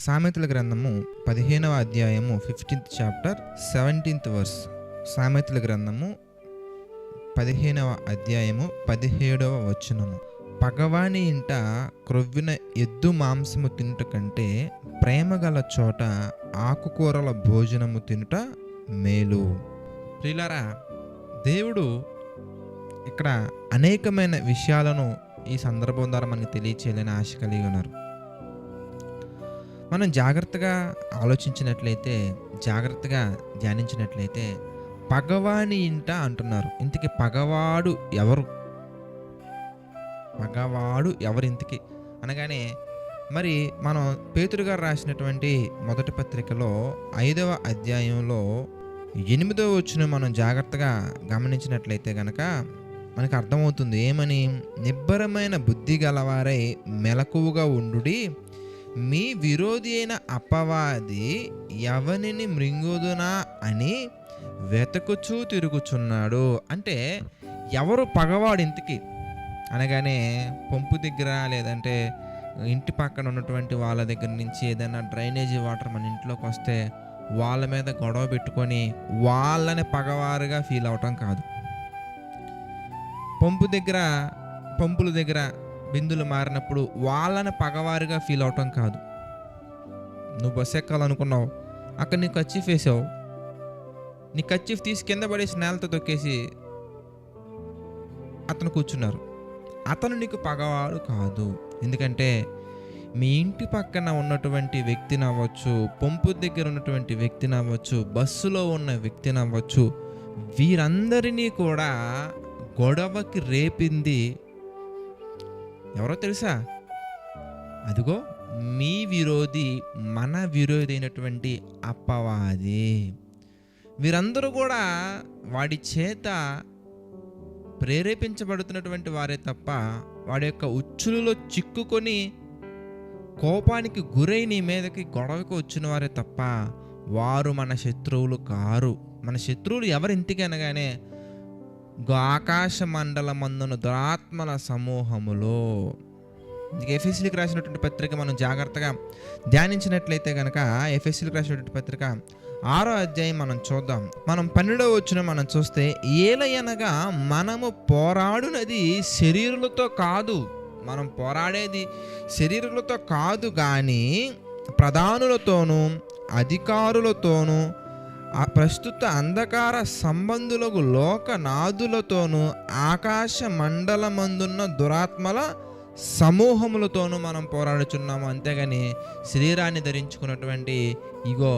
సామెతల గ్రంథము 15వ అధ్యాయము 15th చాప్టర్ 17th వర్స్. సామెతల గ్రంథము 15వ అధ్యాయము 17వ వచనము. పగవాని ఇంట క్రొవ్విన ఎద్దు మాంసము తినుట కంటే ప్రేమ గల చోట ఆకుకూరల భోజనము తినుట మేలు. ప్రియులారా, దేవుడు ఇక్కడ అనేకమైన విషయాలను ఈ సందర్భం ద్వారా మనకు తెలియచేయాలని ఆశ కలిగి ఉన్నారు. మనం జాగ్రత్తగా ఆలోచించినట్లయితే, జాగ్రత్తగా ధ్యానించినట్లయితే పగవాని ఇంట అంటున్నారు. ఇంతకీ పగవాడు ఎవరు? పగవాడు ఎవరు ఇంతకీ అనగానే, మరి మనం పేతురు గారు రాసినటువంటి మొదటి పత్రికలో 5వ అధ్యాయంలో 8వ వచనం మనం జాగ్రత్తగా గమనించినట్లయితే గనక మనకు అర్థమవుతుంది. ఏమని? నిబ్బరమైన బుద్ధి గలవారై మెలకువగా ఉండుడి, మీ విరోధి అయిన అపవాది ఎవనిని మృంగుదునా అని వెతకుచూ తిరుగుచున్నాడు. అంటే ఎవరు పగవాడు ఇంతకి అనగానే, పంపు దగ్గర లేదంటే ఇంటి పక్కన ఉన్నటువంటి వాళ్ళ దగ్గర నుంచి ఏదైనా డ్రైనేజీ వాటర్ మన ఇంట్లోకి వస్తే వాళ్ళ మీద గొడవ పెట్టుకొని వాళ్ళని పగవారుగా ఫీల్ అవటం కాదు. పంపుల దగ్గర బిందులు మారినప్పుడు వాళ్ళని పగవారుగా ఫీల్ అవటం కాదు. నువ్వు బస్సు ఎక్కాలనుకున్నావు, అక్కడ నీ కర్చీఫ్ వేసావు, నీ కర్చీఫ్ తీసి కింద పడేసి నేలతో తొక్కేసి అతను కూర్చున్నారు. అతను నీకు పగవాడు కాదు. ఎందుకంటే మీ ఇంటి పక్కన ఉన్నటువంటి వ్యక్తిని అవ్వచ్చు, పంపు దగ్గర ఉన్నటువంటి వ్యక్తిని అవ్వచ్చు, బస్సులో ఉన్న వ్యక్తిని అవ్వచ్చు, వీరందరినీ కూడా గొడవకి రేపింది ఎవరో తెలుసా? అదిగో మీ విరోధి, మన విరోధి అయినటువంటి అపవాది. వీరందరూ కూడా వాడి చేత ప్రేరేపించబడుతున్నటువంటి వారే తప్ప, వాడి యొక్క ఉచ్చులలో చిక్కుకొని కోపానికి గురై నీ మీదకి గొడవకి వచ్చిన వారే తప్ప వారు మన శత్రువులు కారు. మన శత్రువులు ఎవరు ఇంటికి అనగానే, ఆకాశ మండలమందున దురాత్మల సమూహములో. ఎఫెసీయులకు రాసినటువంటి పత్రిక మనం జాగ్రత్తగా ధ్యానించినట్లయితే కనుక, ఎఫెసీయులకు రాసినటువంటి పత్రిక 6వ అధ్యాయం మనం చూద్దాం. మనం 12వ వచనం మనం చూస్తే, ఏలయనగా మనము పోరాడునది శరీరులతో కాదు. మనం పోరాడేది శరీరులతో కాదు కానీ ప్రధానులతోనూ అధికారులతోనూ ఆ ప్రస్తుత అంధకార సంబంధులకు లోకనాథులతోనూ ఆకాశ మండలమందున్న దురాత్మల సమూహములతోనూ మనం పోరాడుచున్నాము. అంతేగాని శరీరాన్ని ధరించుకున్నటువంటి ఇగో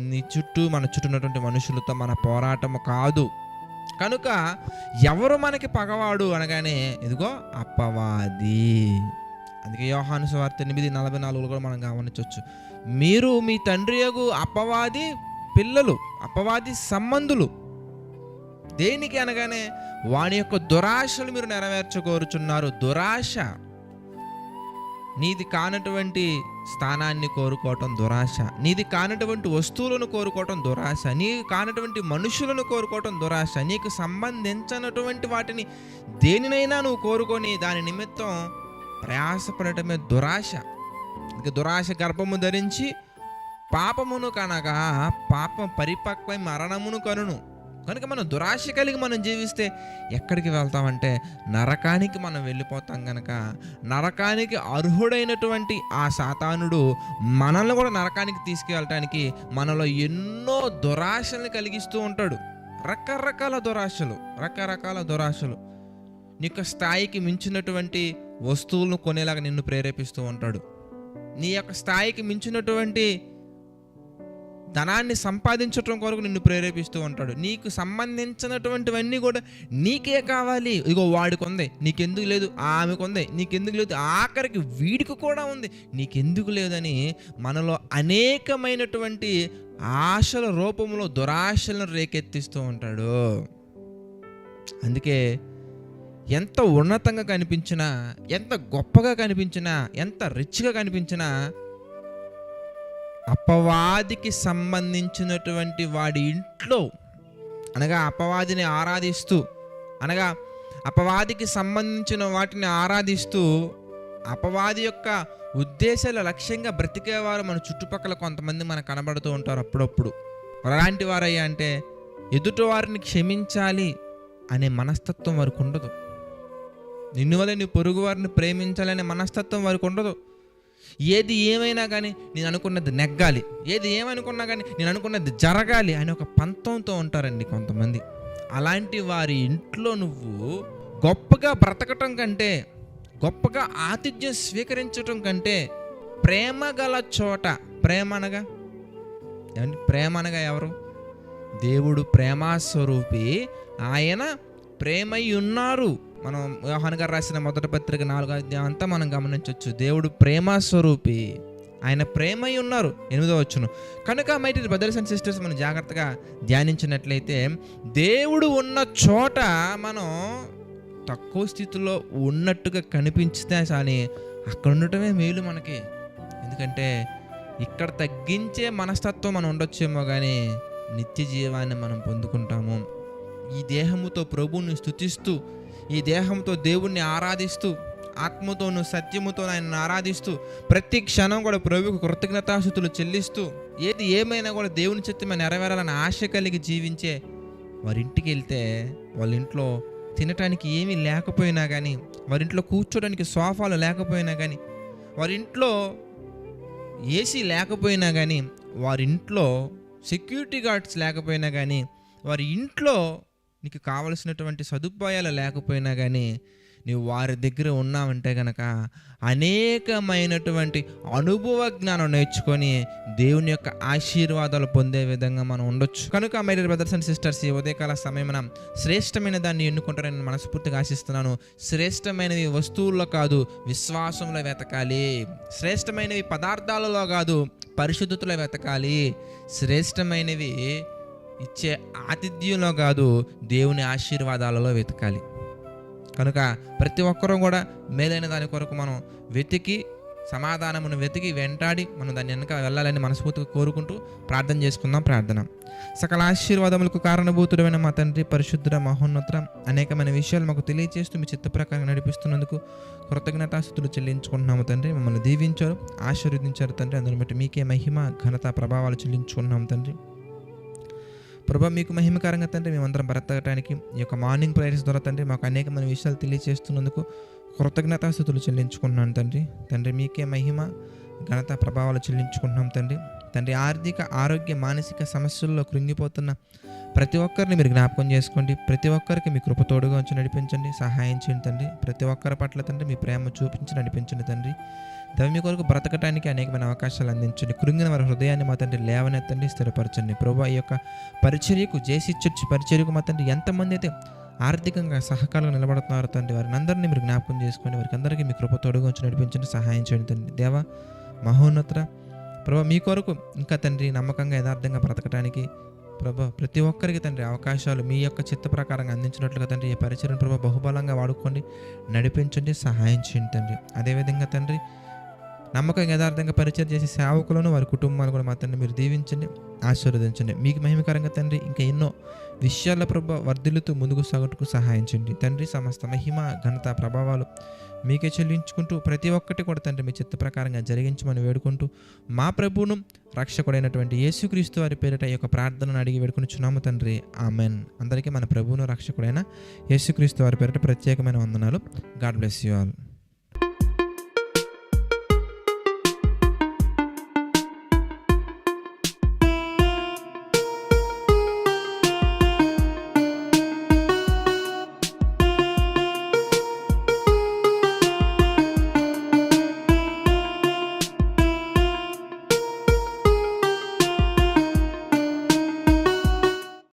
నీ చుట్టూ మన చుట్టూ ఉన్నటువంటి మనుషులతో మన పోరాటము కాదు. కనుక ఎవరు మనకి పగవాడు అనగానే, ఇదిగో అపవాది. అందుకే యోహాను సువార్త 8:44 కూడా మనం గమనించవచ్చు. మీరు మీ తండ్రి యగు అపవాది పిల్లలు, అపవాది సంబంధులు. దేనికి అనగానే, వాని యొక్క దురాశలు మీరు నెరవేర్చుకోరుచున్నారు. దురాశ, నీది కానటువంటి స్థానాన్ని కోరుకోవటం దురాశ, నీది కానటువంటి వస్తువులను కోరుకోవటం దురాశ, నీకు కానటువంటి మనుషులను కోరుకోవటం దురాశ, నీకు సంబంధించినటువంటి వాటిని దేనినైనా నువ్వు కోరుకొని దాని నిమిత్తం ప్రయాసపడటమే దురాశ. ఇక దురాశ గర్భము ధరించి పాపమును కనగా పాపం పరిపక్వై మరణమును కనును. కనుక మనం దురాశ కలిగి మనం జీవిస్తే ఎక్కడికి వెళ్తామంటే నరకానికి మనం వెళ్ళిపోతాం. కనుక నరకానికి అర్హుడైనటువంటి ఆ సాతానుడు మనల్ని కూడా నరకానికి తీసుకువెళ్ళటానికి మనలో ఎన్నో దురాశల్ని కలిగిస్తూ ఉంటాడు. రకరకాల దురాశలు. నీ యొక్క స్థాయికి మించినటువంటి వస్తువులను కొనేలాగా నిన్ను ప్రేరేపిస్తూ ఉంటాడు. నీ యొక్క స్థాయికి మించినటువంటి ధనాన్ని సంపాదించటం కొరకు నిన్ను ప్రేరేపిస్తూ ఉంటాడు. నీకు సంబంధించినటువంటివన్నీ కూడా నీకే కావాలి. ఇగో వాడికి ఉంది, నీకెందుకు లేదు, ఆమెకు ఉంది, నీకెందుకు లేదు, ఆఖరికి వీడికి కూడా ఉంది, నీకెందుకు లేదని మనలో అనేకమైనటువంటి ఆశల రూపంలో దురాశలను రేకెత్తిస్తూ ఉంటాడు. అందుకే ఎంత ఉన్నతంగా కనిపించినా, ఎంత గొప్పగా కనిపించినా, ఎంత రిచ్గా కనిపించినా, అపవాదికి సంబంధించినటువంటి వాడి ఇంట్లో అనగా అపవాదిని ఆరాధిస్తూ, అనగా అపవాదికి సంబంధించిన వాటిని ఆరాధిస్తూ, అపవాది యొక్క ఉద్దేశాల లక్ష్యంగా బ్రతికేవారు మన చుట్టుపక్కల కొంతమంది మనకు కనబడుతూ ఉంటారు అప్పుడప్పుడు. అలాంటి వారయ్యా అంటే ఎదుటి వారిని క్షమించాలి అనే మనస్తత్వం వారికి ఉండదు. నిన్ను వల్ల నీ పొరుగు వారిని ప్రేమించాలనే మనస్తత్వం వారికి ఉండదు. ఏది ఏమైనా కానీ నేను అనుకున్నది నెగ్గాలి, ఏది ఏమనుకున్నా కానీ నేను అనుకున్నది జరగాలి అనే ఒక పంతంతో ఉంటారండి కొంతమంది. అలాంటి వారి ఇంట్లో నువ్వు గొప్పగా బ్రతకటం కంటే, గొప్పగా ఆతిథ్యం స్వీకరించటం కంటే, ప్రేమ గల చోట, ప్రేమ అనగా ఏమండి? ప్రేమ అనగా ఎవరు? దేవుడు ప్రేమాస్వరూపి, ఆయన ప్రేమై ఉన్నారు. మనం యోహాను గారు రాసిన మొదటి పత్రిక 4వ అధ్యాయం అంతా మనం గమనించవచ్చు. దేవుడు ప్రేమాస్వరూపి, ఆయన ప్రేమై ఉన్నారు. 8వ వచనం. కనుక my dear brothers and sisters, మనం జాగ్రత్తగా ధ్యానించినట్లయితే దేవుడు ఉన్న చోట మనం తక్కువ స్థితిలో ఉన్నట్టుగా కనిపించితే కానీ అక్కడ ఉండటమే మేలు మనకి. ఎందుకంటే ఇక్కడ తగ్గించే మనస్తత్వం మనం ఉండొచ్చేమో కానీ నిత్య జీవాన్ని మనం పొందుకుంటాము. ఈ దేహముతో ప్రభువుని స్తుతిస్తూ, ఈ దేహంతో దేవుణ్ణి ఆరాధిస్తూ, ఆత్మతోను సత్యముతో ఆయనను ఆరాధిస్తూ, ప్రతి క్షణం కూడా ప్రభువుకు కృతజ్ఞతాస్తుతులు చెల్లిస్తూ, ఏది ఏమైనా కూడా దేవుని చిత్తమే నెరవేరాలని ఆశ కలిగి జీవించే వారింటికి వెళ్తే, వాళ్ళ ఇంట్లో తినటానికి ఏమీ లేకపోయినా కానీ, వారింట్లో కూర్చోడానికి సోఫాలు లేకపోయినా కానీ, వారింట్లో ఏసీ లేకపోయినా కానీ, వారింట్లో సెక్యూరిటీ గార్డ్స్ లేకపోయినా కానీ, వారి ఇంట్లో నీకు కావలసినటువంటి సదుపాయాలు లేకపోయినా కానీ, నీవు వారి దగ్గర ఉన్నావంటే కనుక అనేకమైనటువంటి అనుభవ జ్ఞానం నేర్చుకొని దేవుని యొక్క ఆశీర్వాదాలు పొందే విధంగా మనం ఉండొచ్చు. కనుక my dear brothers and sisters, ఈ ఉదయకాల సమయమున శ్రేష్టమైన దాన్ని ఎన్నుకుంటారని మనస్ఫూర్తిగా ఆశిస్తున్నాను. శ్రేష్టమైనవి వస్తువుల్లో కాదు, విశ్వాసంలో వెతకాలి. శ్రేష్టమైనవి పదార్థాలలో కాదు, పరిశుద్ధతలో వెతకాలి. శ్రేష్టమైనవి ఇచ్చే ఆతిథ్యంలో కాదు, దేవుని ఆశీర్వాదాలలో వెతకాలి. కనుక ప్రతి ఒక్కరూ కూడా మేలైన దాని కొరకు మనం వెతికి, సమాధానమును వెతికి వెంటాడి మనం దాన్ని వెనక వెళ్ళాలని మనస్ఫూర్తిగా కోరుకుంటూ ప్రార్థన చేసుకుందాం. ప్రార్థన. సకల ఆశీర్వాదములకు కారణభూతుడైన మా తండ్రి, పరిశుద్ధుడ, మహోన్నత, అనేకమైన విషయాలు మాకు తెలియజేస్తూ మీ చిత్త ప్రకారం నడిపిస్తున్నందుకు కృతజ్ఞతాస్తుతులు చెల్లించుకుంటున్నాము తండ్రి. మమ్మల్ని దీవించారు, ఆశీర్వదించారు తండ్రి. అందుని బట్టి మీకే మహిమ, ఘనత, ప్రభావాలు చెల్లించుకుంటున్నాము తండ్రి. ప్రభా, మీకు మహిమకరంగా తండ్రి మేమందరం బ్రతకడానికి ఈ యొక్క మార్నింగ్ ప్రేయర్స్ ద్వారా తండ్రి మాకు అనేకమైన విషయాలు తెలియజేస్తున్నందుకు కృతజ్ఞతాస్తుతులు చెల్లించుకుంటున్నాను తండ్రి. తండ్రి మీకే మహిమ, ఘనత, ప్రభావాలు చెల్లించుకుంటున్నాం తండ్రి. తండ్రి ఆర్థిక, ఆరోగ్య, మానసిక సమస్యల్లో కృంగిపోతున్న ప్రతి ఒక్కరిని మీరు జ్ఞాపకం చేసుకోండి. ప్రతి ఒక్కరికి మీ కృప తోడుగా ఉంచి నడిపించండి, సహాయం చేయండి తండ్రి. ప్రతి ఒక్కరి పట్ల తండ్రి మీ ప్రేమ చూపించి నడిపించండి తండ్రి. మీ కొరకు బ్రతకటానికి అనేకమైన అవకాశాలు అందించండి. కృంగిన వారి హృదయాన్ని మా తండ్రి లేవనెత్తండి, స్థిరపరచండి. ప్రభువా, ఈ యొక్క పరిచర్యకు, జేసీ చర్చ్ పరిచర్యకు మా తండ్రి ఎంతమంది అయితే ఆర్థికంగా సహకారంగా నిలబడుతున్నారు తండ్రి, వారిని అందరినీ మీరు జ్ఞాపకం చేసుకోండి. వారికి అందరికీ మీ కృప తోడుగా ఉంచి నడిపించండి, సహాయం చేయండి తండ్రి. దేవా, మహోన్నత ప్రభా, మీ కొరకు ఇంకా తండ్రి నమ్మకంగా యథార్థంగా బ్రతకటానికి ప్రభా ప్రతి ఒక్కరికి తండ్రి అవకాశాలు మీ యొక్క చిత్త ప్రకారంగా అందించినట్లుగా తండ్రి ఈ పరిచర్యను ప్రభా బహుబలంగా వాడుకోండి, నడిపించండి, సహాయం చేయండి తండ్రి. అదేవిధంగా తండ్రి నమ్మకంగా యథార్థంగా పరిచయం చేసే సేవకులను, వారి కుటుంబాలు కూడా మా తండ్రి మీరు దీవించండి, ఆశీర్వదించండి. మీకు మహిమకరంగా తండ్రి ఇంకా ఎన్నో విషయాల ప్రభా వర్ధిల్లుతూ ముందుకు సాగుటకు సహాయం చేయండి తండ్రి. సమస్త మహిమ, ఘనత, ప్రభావాలు మీకే చెల్లించుకుంటూ ప్రతి ఒక్కటి కూడా తండ్రి మీ చిత్త ప్రకారంగా జరిగించమని వేడుకుంటూ మా ప్రభువును రక్షకుడైనటువంటి యేసుక్రీస్తు వారి పేరిట ఈ యొక్క ప్రార్థనను అడిగి వేడుకొనిచున్నాము తండ్రి. ఆమెన్. అందరికీ మన ప్రభువును రక్షకుడైన యేసుక్రీస్తు వారి పేరిట ప్రత్యేకమైన వందనాలు. God bless you all.